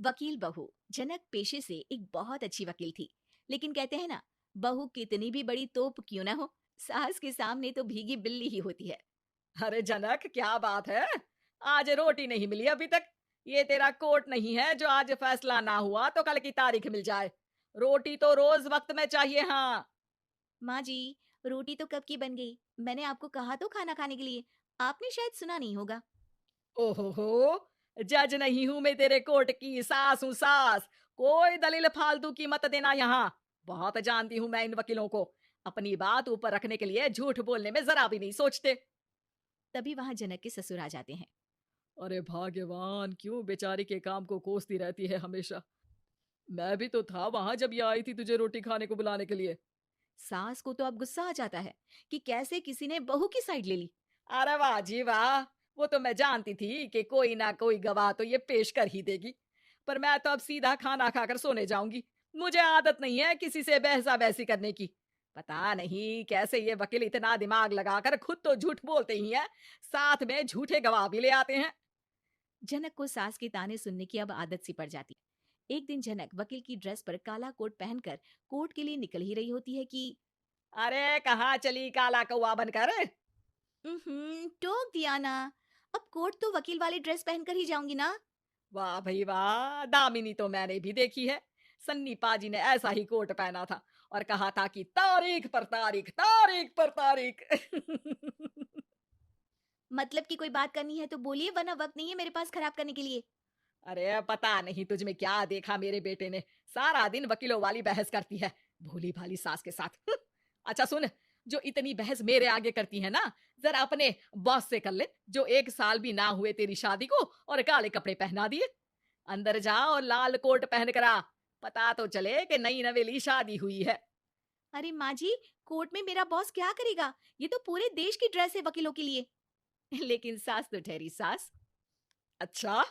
वकील बहू। जनक पेशे से एक बहुत अच्छी वकील थी, लेकिन कहते हैं ना, बहू कितनी भी बड़ी तोप क्यों ना हो, सास के सामने तो भीगी बिल्ली ही होती है। अरे जनक, क्या बात है? आज रोटी नहीं मिली अभी तक। ये तेरा कोर्ट नहीं है जो आज फैसला ना हुआ तो कल की तारीख मिल जाए। रोटी तो रोज वक्त में चाहिए। हाँ। माँ जी, रोटी तो कब की बन गई। मैंने आपको कहा तो खाना खाने के लिए, आपने शायद सुना नहीं होगा। ओहो, जज नहीं हूं मैं तेरे कोर्ट की, सास हूं सास। कोई दलील फालतू की मत देना यहाँ। बहुत जानती हूं मैं इन वकीलों को। अपनी बात ऊपर रखने के लिए झूठ बोलने में जरा भी नहीं सोचते। तभी वहां जनक के ससुर आ जाते हैं। अरे भाग्यवान, क्यों बेचारी के काम को कोसती रहती है हमेशा। मैं भी तो था वहां जब ये आई थी तुझे रोटी खाने को बुलाने के लिए। सास को तो अब गुस्सा आ जाता है कि कैसे किसी ने बहू की साइड ले ली। अरे वाह जी वाह। वो तो मैं जानती थी कि कोई ना कोई गवाह तो ये पेश कर ही देगी। पर मैं तो अब सीधा खाना खाकर सोने जाऊंगी। मुझे आदत नहीं है किसी से बहसा बहसी करने की। पता नहीं कैसे ये वकील इतना दिमाग लगाकर खुद तो झूठ बोलते ही हैं, साथ में झूठे गवाह भी ले आते हैं। जनक को सास के ताने सुनने की अब आदत सी पड़ जाती है। एक दिन जनक वकील की ड्रेस पर काला कोट पहनकर कोर्ट के लिए निकल ही रही होती है कि अरे कहाँ चली काला कौवा बनकर? टोक दिया ना। अब कोर्ट तो वकील वाली ड्रेस पहनकर ही जाऊंगी ना। वाह भाई वाह, दामिनी तो मैंने भी देखी है। सन्नी पाजी ने ऐसा ही कोट पहना था और कहा था कि तारीख पर तारीख, तारीख पर तारीख। मतलब की कोई बात करनी है तो बोलिए, वरना वक्त नहीं है मेरे पास खराब करने के लिए। अरे पता नहीं तुझ में क्या देखा मेरे बेटे ने, सारा दिन वकीलों वाली बहस करती है, भोली भाली सास के साथ। अच्छा सुन, जो इतनी बहस मेरे आगे करती है ना, जरा अपने बॉस से कर ले, जो 1 साल भी ना हुए तेरी शादी को और काले कपड़े पहना दिए। अंदर जा और लाल कोट पहन कर आ, पता तो चले कि नई नवेली शादी हुई है। अरे माँ जी, कोर्ट में मेरा बॉस क्या करेगा? ये तो पूरे देश की ड्रेस है वकीलों के लिए। लेकिन सास तो ठहरी सास। अच्छा,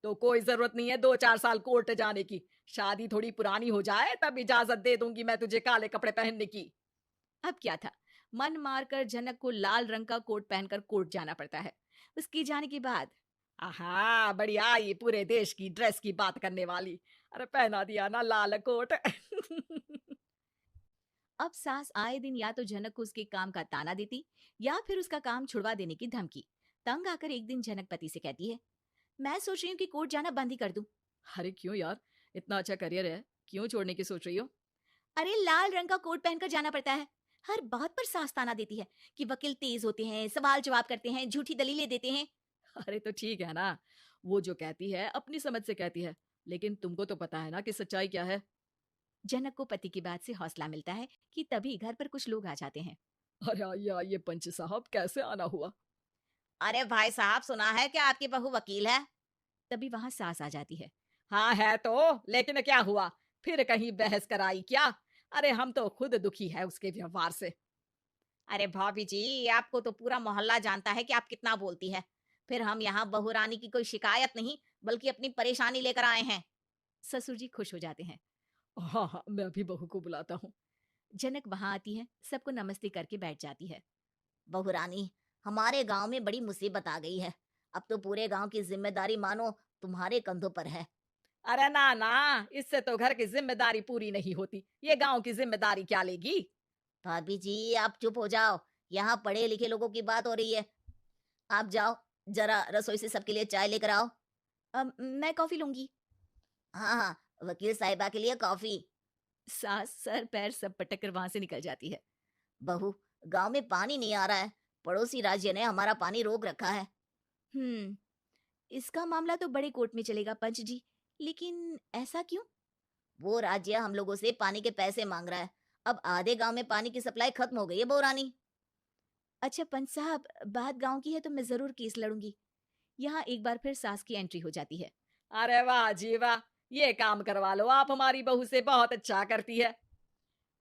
तो कोई जरूरत नहीं है 2-4 साल कोर्ट जाने की। शादी थोड़ी पुरानी हो जाए तब इजाजत दे दूंगी मैं तुझे काले कपड़े पहनने की। अब क्या था, मन मारकर जनक को लाल रंग का कोट पहनकर कोर्ट जाना पड़ता है। उसके जाने के बाद आहा, बढ़िया, ये पूरे देश की ड्रेस की बात करने वाली। अरे पहना दिया ना लाल कोट। अब सास आए दिन या तो जनक को उसके काम का ताना देती, या फिर उसका काम छुड़वा देने की धमकी। तंग आकर एक दिन जनक पति से कहती है, मैं सोच रही हूँ कि कोर्ट जाना बंद ही कर दूं। अरे क्यों यार, इतना अच्छा करियर है, क्यों छोड़ने की सोच रही हो? अरे लाल रंग का कोट पहनकर जाना पड़ता है। हर बात पर सास ताना देती है कि वकील तेज होते हैं, सवाल जवाब करते हैं, झूठी दलीलें देते हैं। अरे तो ठीक है ना, वो जो कहती है अपनी समझ से कहती है, लेकिन तुमको तो पता है ना कि सच्चाई क्या है। जनक को पति की बात से हौसला मिलता है कि तभी घर पर कुछ लोग आ जाते हैं। अरे या ये पंच साहब कैसे आना हुआ? अरे भाई साहब, सुना है कि आपकी बहू वकील है। तभी वहां सास आ जाती है। हाँ है तो, लेकिन क्या हुआ? फिर कहीं बहस कराई क्या? अरे हम तो खुद दुखी है उसके व्यवहार से। अरे भाभी जी, आपको तो पूरा मोहल्ला जानता है कि आप कितना बोलती है। फिर हम यहाँ बहू रानी की कोई शिकायत नहीं, बल्कि अपनी परेशानी लेकर आए हैं। ससुर जी खुश हो जाते हैं। हाँ हाँ, मैं भी बहू को बुलाता हूँ। जनक वहां आती है, सबको नमस्ते करके बैठ जाती है। बहू रानी, हमारे गांव में बड़ी मुसीबत आ गई है। अब तो पूरे गांव की जिम्मेदारी मानो तुम्हारे कंधों पर है। अरे ना ना, इससे तो घर की जिम्मेदारी पूरी नहीं होती, ये गांव की जिम्मेदारी क्या लेगी? भाभी जी, आप चुप हो जाओ। यहाँ पढ़े लिखे लोगों की बात हो रही है। आप जाओ, जरा रसोई से सबके लिए चाय लेकर आओ। मैं कॉफी लूंगी। हाँ हाँ, वकील साहिबा के लिए कॉफी। सास सर पैर सब पटक कर वहां से निकल जाती है। बहू, गांव में पानी नहीं आ रहा है। पड़ोसी राज्य ने हमारा पानी रोक रखा है। हम्म, इसका मामला तो बड़े कोर्ट में चलेगा पंच जी। लेकिन ऐसा क्यों? वो राज्य हम लोगों से पानी के पैसे मांग रहा है। अब आधे गांव में पानी की सप्लाई खत्म हो गई है बहुरानी। अच्छा पंच साहब, बात गांव की है तो मैं जरूर केस लड़ूंगी। यहाँ एक बार फिर सास की एंट्री हो जाती है। अरे वाह जी वाह, ये काम करवा लो आप हमारी बहू से, बहुत अच्छा करती है।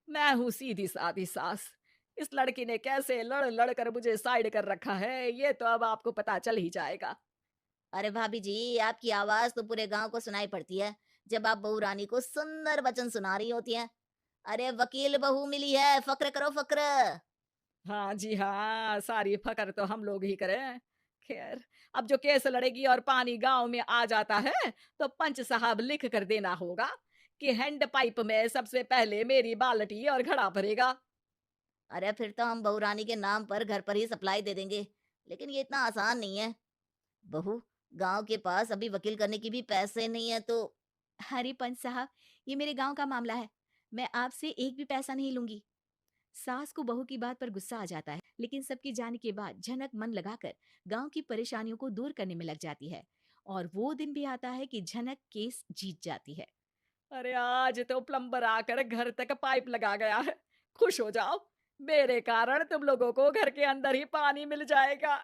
मैं हूँ सीधी सादी सास। इस लड़की ने कैसे लड़ लड़ कर मुझे साइड कर रखा है, ये तो अब आपको पता चल ही जाएगा। अरे भाभी जी, आपकी आवाज तो पूरे गांव को सुनाई पड़ती है जब आप बहू रानी को सुंदर वचन सुना रही होती हैं। अरे वकील बहू मिली है, फक्र करो फक्र। हाँ जी हाँ, सारी फकर तो हम लोग ही करें। खैर, अब जो केस लड़ेगी और पानी गांव में आ जाता है तो पंच साहब लिख कर देना होगा कि हैंड पाइप में सबसे पहले मेरी बाल्टी और घड़ा भरेगा। अरे फिर तो हम बहू रानी के नाम पर घर पर ही सप्लाई दे देंगे, लेकिन ये इतना आसान नहीं है। बहू, गांव के पास अभी वकील करने की भी पैसे नहीं है तो। अरे पंच साहब, ये मेरे गांव का मामला है, मैं आपसे एक भी पैसा नहीं लूंगी। सास को बहू की बात पर गुस्सा आ जाता है, लेकिन सबकी जाने के बाद झनक मन लगाकर गांव की परेशानियों को दूर करने में लग जाती है। और वो दिन भी आता है कि झनक केस जीत जाती है। अरे आज तो प्लम्बर आकर घर तक पाइप लगा गया है। खुश हो जाओ, मेरे कारण तुम लोगों को घर के अंदर ही पानी मिल जाएगा।